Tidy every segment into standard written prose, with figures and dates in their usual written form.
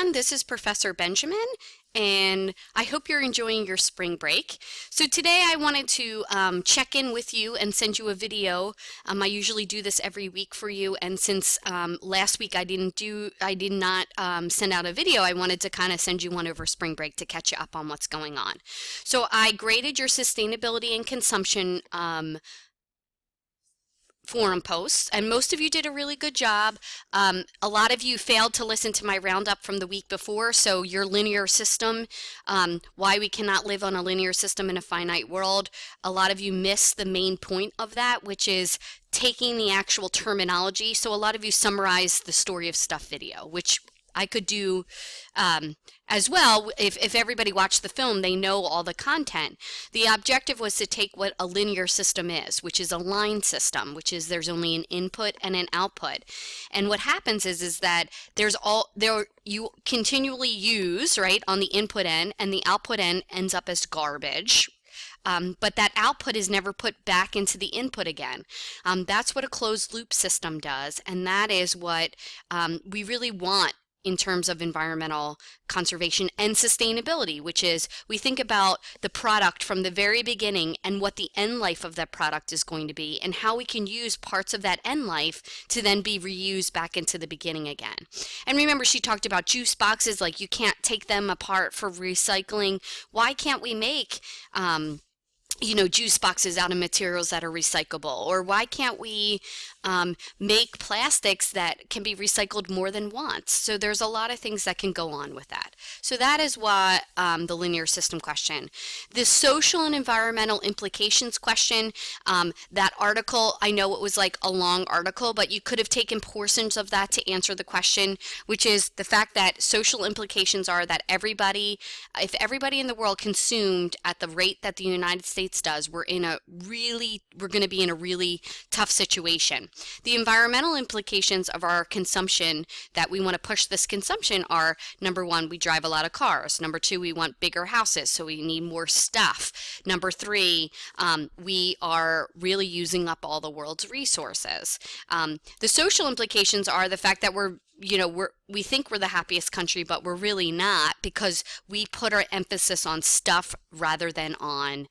everyone. This is Professor Benjamin, and I hope you're enjoying your spring break. So today I wanted to check in with you and send you a video. I usually do this every week for you, and since last week I did not send out a video, I wanted to kind of send you one over spring break to catch you up on what's going on. So I graded your sustainability and consumption forum posts, and most of you did a really good job. A lot of you failed to listen to my roundup from the week before, so your linear system, why we cannot live on a linear system in a finite world, a lot of you missed the main point of that, which is taking the actual terminology. So a lot of you summarized the story of stuff video, which I could do as well. If everybody watched the film, they know all the content. The objective was to take what a linear system is, which is a line system, which is there's only an input and an output. And what happens is that you continually use, right, on the input end, and the output end ends up as garbage. But that output is never put back into the input again. That's what a closed loop system does, and that is what we really want in terms of environmental conservation and sustainability, which is we think about the product from the very beginning and what the end life of that product is going to be and how we can use parts of that end life to then be reused back into the beginning again. And remember, she talked about juice boxes, like you can't take them apart for recycling. Why can't we make juice boxes out of materials that are recyclable? Or why can't we make plastics that can be recycled more than once? So there's a lot of things that can go on with that. So that is what the linear system question. The social and environmental implications question, that article, I know it was like a long article, but you could have taken portions of that to answer the question, which is the fact that social implications are that if everybody in the world consumed at the rate that the United States does, we're going to be in a really tough situation. The environmental implications of our consumption, that we want to push this consumption, are number one, we drive a lot of cars. Number two, we want bigger houses, so we need more stuff. Number three, we are really using up all the world's resources. The social implications are the fact that we think we're the happiest country, but we're really not, because we put our emphasis on stuff rather than on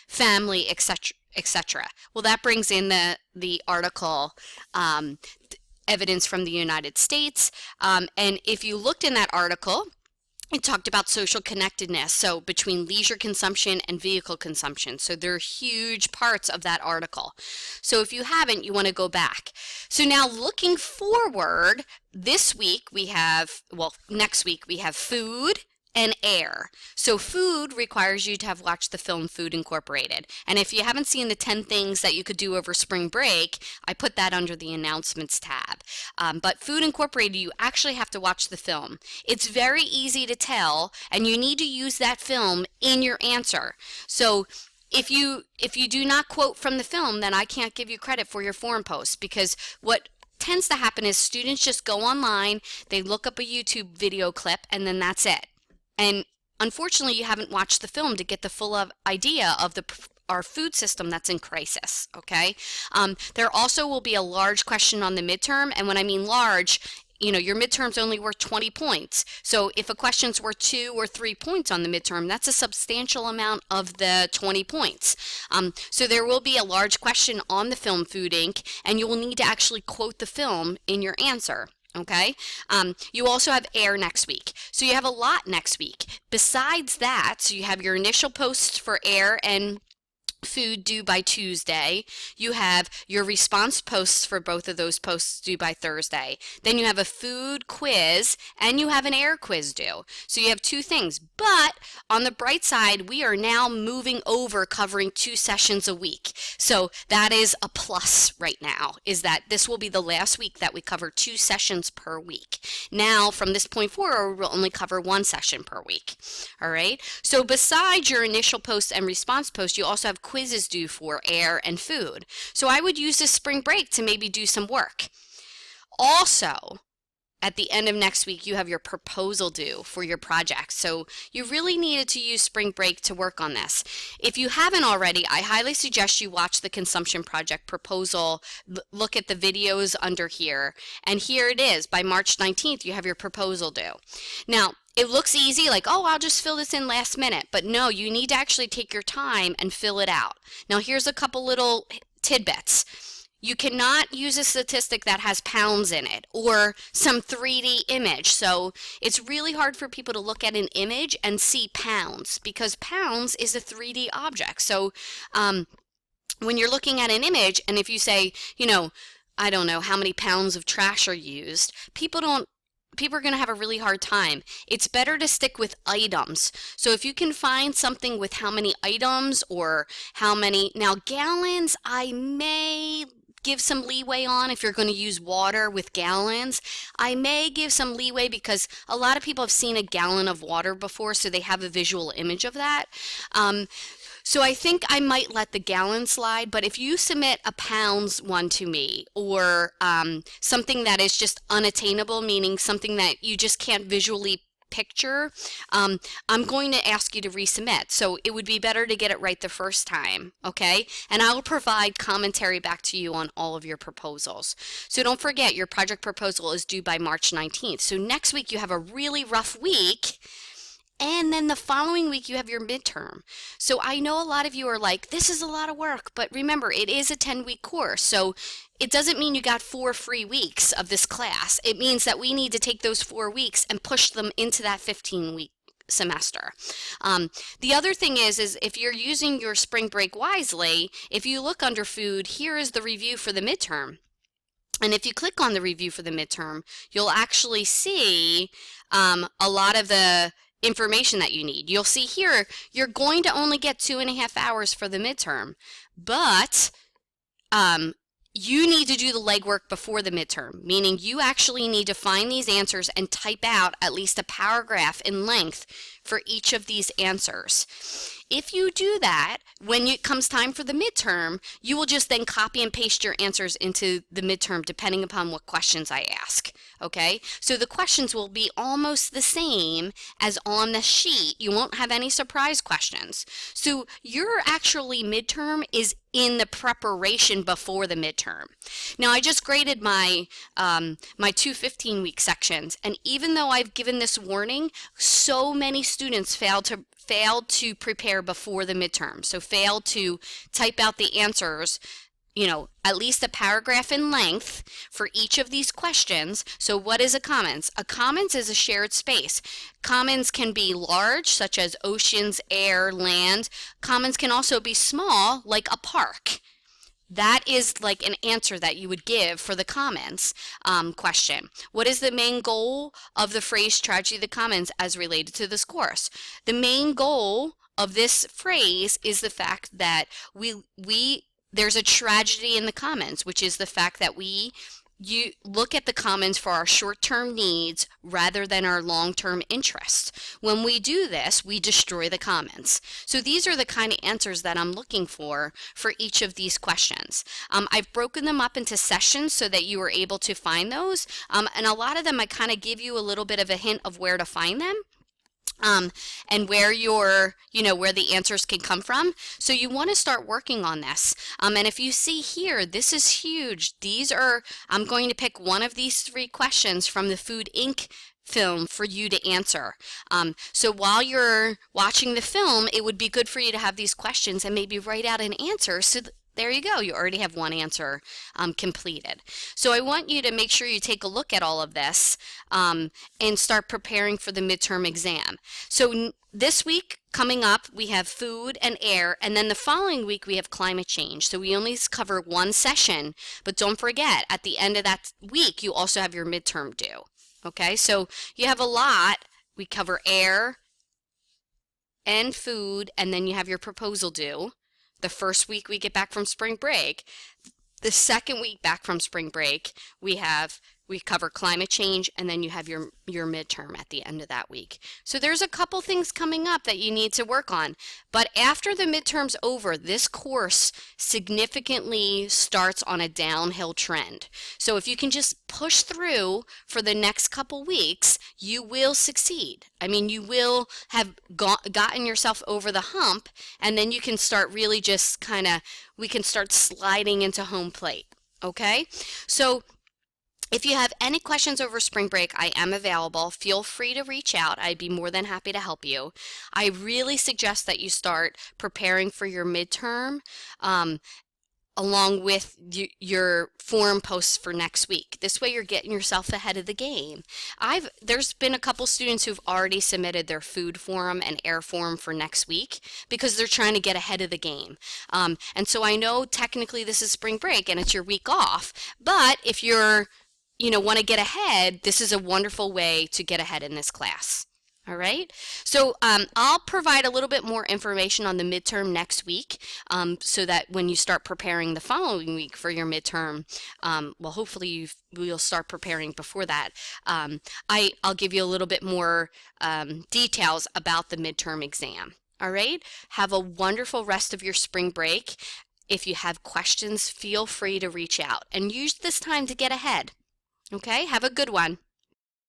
family, etc., etc. Well, that brings in the article, evidence from the United States, and if you looked in that article, it talked about social connectedness, so between leisure consumption and vehicle consumption. So they're huge parts of that article. So if you haven't, you want to go back. So now looking forward, next week we have food and air. So food requires you to have watched the film Food Incorporated. And if you haven't seen the 10 things that you could do over spring break, I put that under the announcements tab. But Food Incorporated, you actually have to watch the film. It's very easy to tell, and you need to use that film in your answer. So if you do not quote from the film, then I can't give you credit for your forum post, because what tends to happen is students just go online, they look up a YouTube video clip, and then that's it. And unfortunately, you haven't watched the film to get the full idea of our food system that's in crisis, okay? There also will be a large question on the midterm, and when I mean large, your midterm's only worth 20 points. So if a question's worth 2 or 3 points on the midterm, that's a substantial amount of the 20 points. So there will be a large question on the film Food Inc., and you will need to actually quote the film in your answer. Okay, you also have air next week. So you have a lot next week. Besides that, so you have your initial posts for air and food due by Tuesday. You have your response posts for both of those posts due by Thursday. Then you have a food quiz and you have an air quiz due. So you have 2 things. But on the bright side, we are now moving over covering 2 sessions a week. So that is a plus right now, is that this will be the last week that we cover 2 sessions per week. Now, from this point forward, we'll only cover 1 session per week. All right. So besides your initial post and response post, you also have quizzes due for air and food. So I would use this spring break to maybe do some work. Also, at the end of next week, you have your proposal due for your project. So you really needed to use spring break to work on this. If you haven't already, I highly suggest you watch the consumption project proposal, look at the videos under here, and here it is. By March 19th, you have your proposal due. Now, it looks easy, like, oh, I'll just fill this in last minute. But no, you need to actually take your time and fill it out. Now, here's a couple little tidbits. You cannot use a statistic that has pounds in it or some 3D image. So it's really hard for people to look at an image and see pounds because pounds is a 3D object. So when you're looking at an image and if you say, you know, I don't know how many pounds of trash are used, people are going to have a really hard time. It's better to stick with items. So if you can find something with how many items or how many, now gallons, I may give some leeway on if you're going to use water with gallons. I may give some leeway because a lot of people have seen a gallon of water before, so they have a visual image of that. So I think I might let the gallon slide, but if you submit a pounds one to me or something that is just unattainable, meaning something that you just can't visually picture, I'm going to ask you to resubmit. So it would be better to get it right the first time, okay? And I will provide commentary back to you on all of your proposals. So don't forget, your project proposal is due by March 19th. So next week you have a really rough week. And then the following week you have your midterm. So I know a lot of you are like, this is a lot of work, but remember, it is a 10-week course. So it doesn't mean you got 4 free weeks of this class. It means that we need to take those 4 weeks and push them into that 15-week semester. The other thing is if you're using your spring break wisely, if you look under food, here is the review for the midterm. And if you click on the review for the midterm, you'll actually see a lot of the information that you need. You'll see here, you're going to only get 2.5 hours for the midterm, but you need to do the legwork before the midterm, meaning you actually need to find these answers and type out at least a paragraph in length for each of these answers. If you do that, when it comes time for the midterm, you will just then copy and paste your answers into the midterm depending upon what questions I ask, okay? So the questions will be almost the same as on the sheet. You won't have any surprise questions. So your actually midterm is in the preparation before the midterm. Now I just graded my my 2 15-week sections, and even though I've given this warning, so many students failed to prepare before the midterm. So failed to type out the answers, you know, at least a paragraph in length for each of these questions. So what is a commons? A commons is a shared space. Commons can be large, such as oceans, air, land. Commons can also be small, like a park. That is like an answer that you would give for the commons question. What is the main goal of the phrase tragedy of the commons as related to this course? The main goal of this phrase is the fact that there's a tragedy in the commons, which is the fact that you look at the commons for our short-term needs rather than our long-term interests. When we do this, we destroy the commons. So these are the kind of answers that I'm looking for each of these questions. I've broken them up into sessions so that you are able to find those, and a lot of them I kind of give you a little bit of a hint of where to find them. And where where the answers can come from. So you want to start working on this. And if you see here, this is huge. I'm going to pick one of these 3 questions from the Food Inc. film for you to answer. So while you're watching the film, it would be good for you to have these questions and maybe write out an answer so there you go. You already have one answer completed. So I want you to make sure you take a look at all of this and start preparing for the midterm exam. So this week coming up, we have food and air, and then the following week we have climate change. So we only cover one session, but don't forget, at the end of that week, you also have your midterm due. Okay, so you have a lot. We cover air and food, and then you have your proposal due. The first week we get back from spring break. The second week back from spring break, we have we cover climate change, and then you have your midterm at the end of that week. So there's a couple things coming up that you need to work on. But after the midterm's over, this course significantly starts on a downhill trend. So if you can just push through for the next couple weeks, you will succeed. I mean, you will have gotten yourself over the hump, and then you can start really just we can start sliding into home plate. Okay? So if you have any questions over spring break, I am available. Feel free to reach out. I'd be more than happy to help you. I really suggest that you start preparing for your midterm along with your forum posts for next week. This way you're getting yourself ahead of the game. There's been a couple students who've already submitted their food forum and air forum for next week because they're trying to get ahead of the game. And so I know technically this is spring break and it's your week off, but if you're want to get ahead, this is a wonderful way to get ahead in this class. All right, so I'll provide a little bit more information on the midterm next week so that when you start preparing the following week for your midterm, well, hopefully we'll start preparing before that. I'll give you a little bit more details about the midterm exam. All right, have a wonderful rest of your spring break. If you have questions, feel free to reach out and use this time to get ahead. Okay, have a good one.